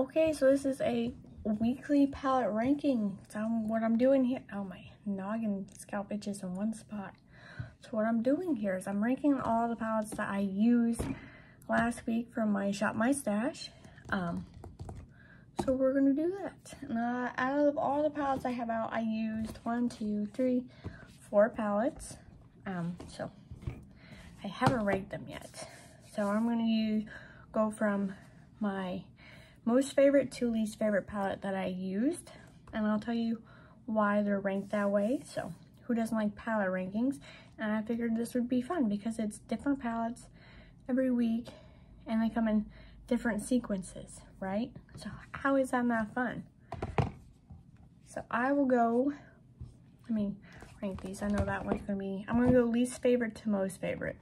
Okay, so this is a weekly palette ranking. So what I'm doing here, oh my noggin scalp itches in one spot. So what I'm doing here is I'm ranking all the palettes that I used last week from my Shop My Stash. So we're gonna do that. And, out of all the palettes I have out, I used 4 palettes. So I haven't ranked them yet. So I'm gonna go from my most favorite to least favorite palette that I used, and I'll tell you why they're ranked that way. So who doesn't like palette rankings? And I figured this would be fun because it's different palettes every week and they come in different sequences, right? So how is that not fun? So I will go, let me rank these. I know that one's gonna be, I'm gonna go least favorite to most favorite.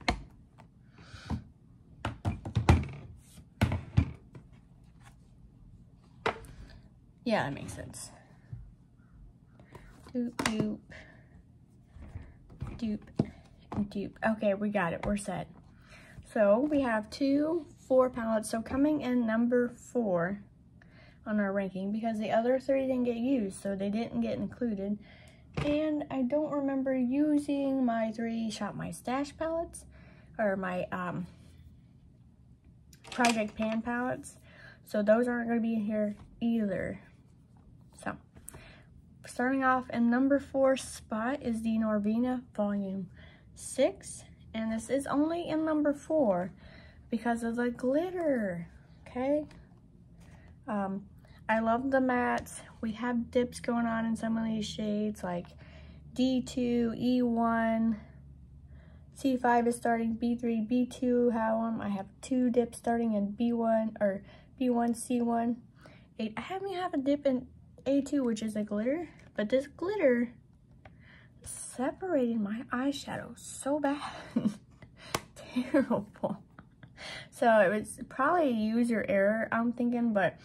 Yeah, that makes sense. Doop, doop, doop, and doop. Okay, we got it. We're set. So we have 4 palettes. So coming in number 4 on our ranking because the other 3 didn't get used, so they didn't get included. And I don't remember using my 3 Shop My Stash palettes or my Project Pan palettes. So those aren't going to be in here either. So, starting off in number 4 spot is the Norvina Volume 6. And this is only in number 4 because of the glitter, okay? I love the mattes. We have dips going on in some of these shades like D2, E1, C5 is starting, B3, B2, I have 2 dips starting in B1, or B1, C1, 8. I haven't even have a dip in A2, which is a glitter, but this glitter separated my eyeshadow so bad. Terrible. So it was probably user error, I'm thinking, but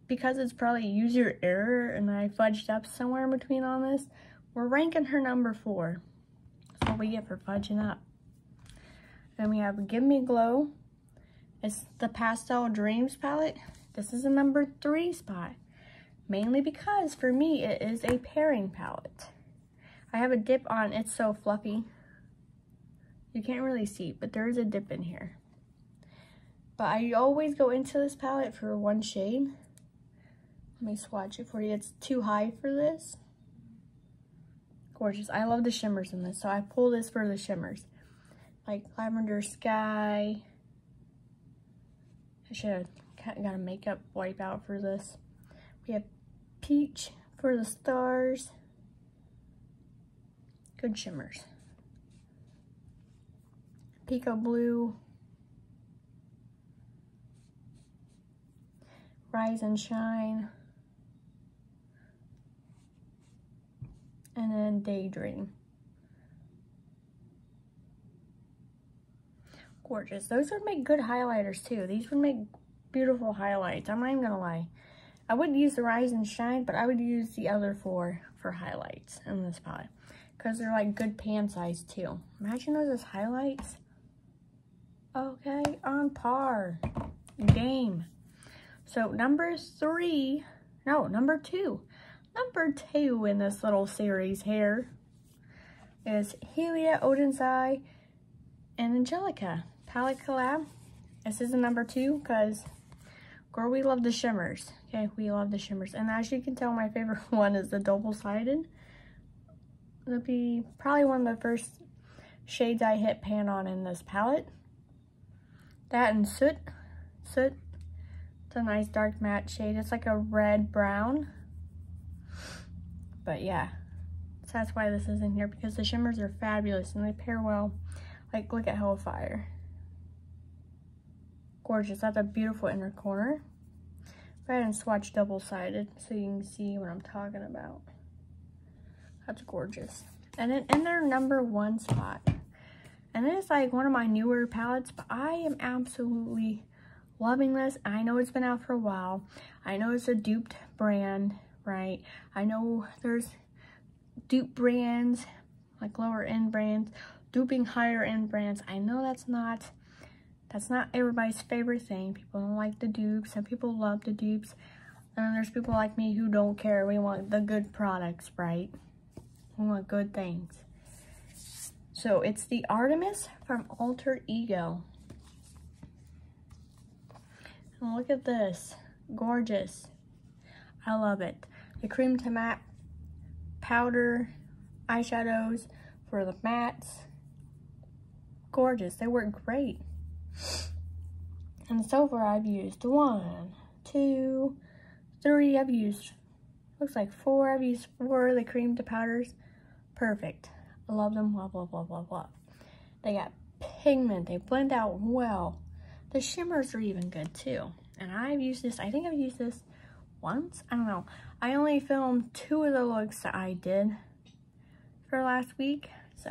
because it's probably user error and I fudged up somewhere in between on this, we're ranking her number 4. That's what we get for fudging up. Then we have Give Me Glow. It's the Pastel Dreams palette. This is a number 3 spot. Mainly because, for me, it is a pairing palette. I have a dip on It's So Fluffy. You can't really see, but there is a dip in here. But I always go into this palette for one shade. Let me swatch it for you. It's too high for this. Gorgeous. I love the shimmers in this, so I pull this for the shimmers. Like Lavender Sky. I should have got a makeup wipe out for this. We have Peach for the stars. Good shimmers. Pico Blue. Rise and Shine. And then Daydream. Gorgeous. Those would make good highlighters too. These would make beautiful highlights. I'm not even gonna lie. I wouldn't use the Rise and Shine, but I would use the other 4 for highlights in this palette. Because they're like good pan size too. Imagine those as highlights. Okay, on par. Game. So number 2. Number 2 in this little series here is Helia, Odin's Eye, and Angelica palette collab. This is a number 2 because, girl, we love the shimmers. Okay, we love the shimmers. And as you can tell, my favorite one is the double-sided. It'll be probably one of the first shades I hit pan on in this palette. That and Soot. Soot. It's a nice dark matte shade. It's like a red-brown. But yeah, so that's why this is in here, because the shimmers are fabulous and they pair well. Like, look at Hellfire. Gorgeous. That's a beautiful inner corner. Go ahead and swatch double-sided so you can see what I'm talking about. That's gorgeous. And then in their number 1 spot. And it's like one of my newer palettes, but I am absolutely loving this. I know it's been out for a while. I know it's a duped brand, right? I know there's dupe brands, like lower end brands, duping higher end brands. I know that's not That's not everybody's favorite thing. People don't like the dupes. Some people love the dupes. And then there's people like me who don't care. We want the good products, right? We want good things. So it's the Artemis from Alter Ego. And look at this. Gorgeous. I love it. The cream to matte powder eyeshadows for the mattes. Gorgeous. They work great. And so far I've used 1, 2, 3. I've used, looks like 4. I've used 4 of the cream to powders. Perfect. I love them. Love, love, love, love, love. They got pigment. They blend out well. The shimmers are even good too. And I've used this, I think I've used this once. I don't know. I only filmed 2 of the looks that I did for last week. So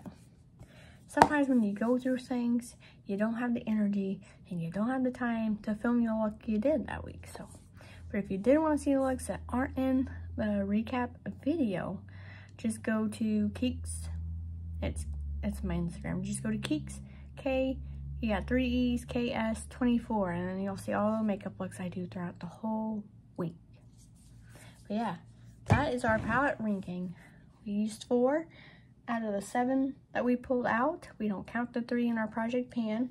sometimes when you go through things, you don't have the energy and you don't have the time to film your look you did that week. So, but if you did want to see the looks that aren't in the recap video, just go to Keeks. It's my Instagram. Just go to Keeks, K, you got 3 E's, KS24, and then you'll see all the makeup looks I do throughout the whole week. But yeah, that is our palette ranking. We used 4 out of the 7 that we pulled out. We don't count the 3 in our project pan.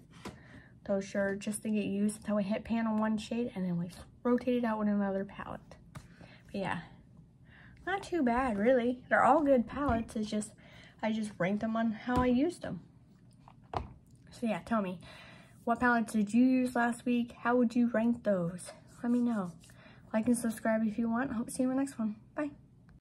Those are just to get used until we hit pan on one shade, and then we rotate it out with another palette. But yeah, not too bad really. They're all good palettes. It's just I just ranked them on how I used them. So yeah, tell me, what palettes did you use last week? How would you rank those? Let me know. Like and subscribe if you want. Hope to see you in the next one. Bye.